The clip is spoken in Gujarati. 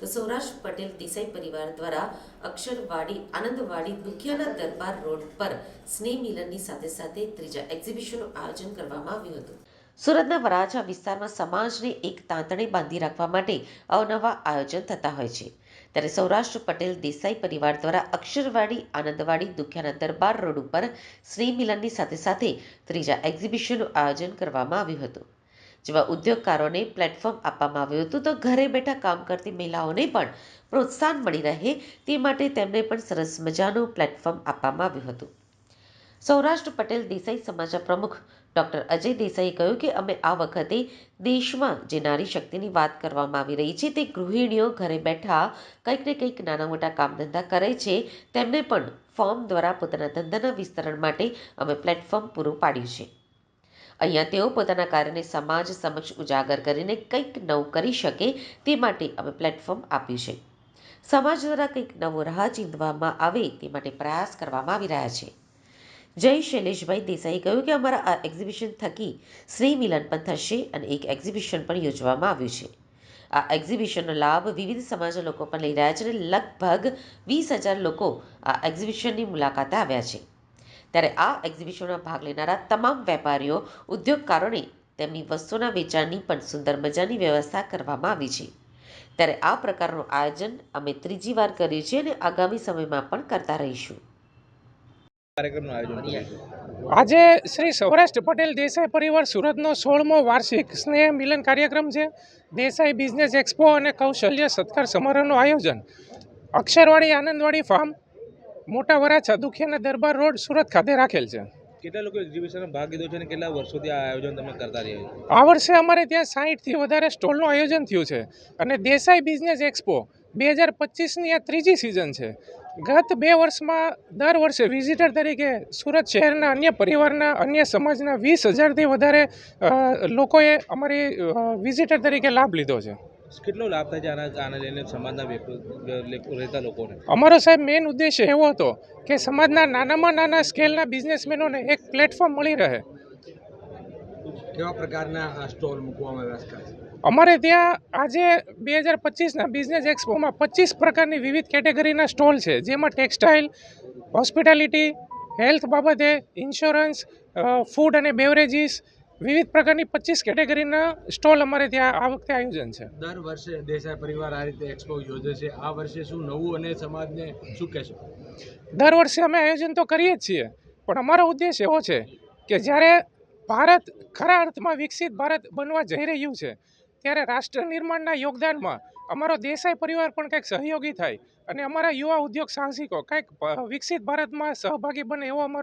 તો સૌરાષ્ટ્ર પટેલ દેસાઈ પરિવાર દ્વારા અક્ષરવાડી આનંદવાડી દુધિયાના દરબાર રોડ પર સ્નેહ મિલનની સાથે સાથે ત્રીજા એક્ઝિબિશનનું આયોજન કરવામાં આવ્યું હતું. સુરતના વરાછા વિસ્તારમાં સમાજને એક તાંતણે બાંધી રાખવા માટે અવનવા આયોજન થતા હોય છે. ત્યારે સૌરાષ્ટ્ર પટેલ દેસાઈ પરિવાર દ્વારા અક્ષરવાડી આનંદવાડી દુધિયાના દરબાર રોડ ઉપર સ્નેહ મિલનની સાથે સાથે ત્રીજા એક્ઝિબિશનનું આયોજન કરવામાં આવ્યું હતું. જેમાં ઉદ્યોગકારોને પ્લેટફોર્મ આપવામાં આવ્યું હતું. તો ઘરે બેઠા કામ કરતી મહિલાઓને પણ પ્રોત્સાહન મળી રહે તે માટે તેમને પણ સરસ મજાનું પ્લેટફોર્મ આપવામાં આવ્યું હતું. સૌરાષ્ટ્ર પટેલ દેસાઈ સમાજના પ્રમુખ ડૉક્ટર અજય દેસાઈએ કહ્યું કે અમે આ વખતે દેશમાં જે નારી શક્તિની વાત કરવામાં આવી રહી છે તે ગૃહિણીઓ ઘરે બેઠા કંઈક ને કંઈક નાના મોટા કામ ધંધા કરે છે તેમને પણ ફોર્મ દ્વારા પોતાના ધંધાના વિસ્તરણ માટે અમે પ્લેટફોર્મ પૂરું પાડ્યું છે. અહીંયા તેઓ પોતાના કાર્યને સમાજ સમક્ષ ઉજાગર કરીને કંઈક નવું કરી શકે તે માટે અમે પ્લેટફોર્મ આપ્યું છે. સમાજ દ્વારા કંઈક નવો રાહ ચીંધવામાં આવે તે માટે પ્રયાસ કરવામાં આવી રહ્યા છે. જય શૈલેષભાઈ દેસાઈએ કહ્યું કે અમારા આ એક્ઝિબિશન થકી સ્નેહ મિલન પણ થશે અને એક એક્ઝિબિશન પણ યોજવામાં આવ્યું છે. આ એક્ઝિબિશનનો લાભ વિવિધ સમાજના લોકો પણ લઈ રહ્યા છે અને લગભગ 20,000 લોકો આ એક્ઝિબિશનની મુલાકાતે આવ્યા છે. ત્યારે આ એક્ઝિબિશનમાં ભાગ લેનારા તમામ વેપારીઓ ઉદ્યોગકારોને તેમની વસ્તુના વેચાણની પણ સુંદર મજાની વ્યવસ્થા કરવામાં આવી છે. ત્યારે આ પ્રકારનું આયોજન અમે ત્રીજી વાર કર્યું છે અને આગામી સમયમાં પણ કરતા રહીશું. આજે શ્રી સૌરાષ્ટ્ર પટેલ દેસાઈ પરિવાર સુરતનો 16મો વાર્ષિક સ્નેહ મિલન કાર્યક્રમ છે. દેસાઈ બિઝનેસ એક્સપો અને કૌશલ્ય સત્કાર સમારોહનું આયોજન અક્ષરવાડી આનંદવાડી ફાર્મ, મોટા વરાછા દુધિયાના દરબાર રોડ, સુરત ખાતે રાખેલ છે. કેટલા લોકો એક્ઝિબિશનમાં ભાગ લીધો છે અને કેટલા વર્ષોથી આ આયોજન તમે કરતા રહ્યા છો? આ વર્ષે અમારે ત્યાં 60થી વધારે સ્ટોલનું આયોજન થયું છે અને દેસાઈ બિઝનેસ એક્સપો 2025ની આ ત્રીજી સિઝન છે. ગત 2 વર્ષમાં દર વર્ષે વિઝિટર તરીકે સુરત શહેરના અન્ય પરિવારના અન્ય સમાજના 20,000થી વધારે લોકોએ અમારી વિઝિટર તરીકે લાભ લીધો છે. કેટલો લાભ થાય છે આને લઈને સમાજના રહેતા લોકોને? અમારો સાહેબ મેઇન ઉદ્દેશ્ય એવો હતો કે સમાજના નાનામાં નાના સ્કેલના બિઝનેસમેનોને એક પ્લેટફોર્મ મળી રહે. કેવા પ્રકારના સ્ટોલ મૂકવામાં આવ્યા છે? અમારે ત્યાં આજે 2025ના બિઝનેસ એક્સપોમાં 25 પ્રકારની વિવિધ કેટેગરીના સ્ટોલ છે, જેમાં ટેક્સટાઇલ, હોસ્પિટાલિટી, હેલ્થ બાબતે, ઇન્સ્યોરન્સ, ફૂડ અને બેવરેજીસ, વિવિધ પ્રકારની 25 કેટેગરીના સ્ટોલ અમારે ત્યાં આ વખતે આયોજન છે. દર વર્ષે દેસાઈ પરિવાર આ રીતે એક્સપો યોજે છે. આ વર્ષે શું નવું અને સમાજને શું કહેશો? દર વર્ષે અમે આયોજન તો કરીએ જ છીએ, પણ અમારો ઉદ્દેશ એવો છે કે જ્યારે ભારત ખરા અર્થમાં વિકસિત ભારત બનવા જઈ રહ્યું છે ત્યારે રાષ્ટ્ર નિર્માણના યોગદાનમાં અમારો દેસાઈ પરિવાર પણ કંઈક સહયોગી થાય અને અમારા યુવા ઉદ્યોગ સાહસિકો કંઈક વિકસિત ભારતમાં સહભાગી બને એવો અમારો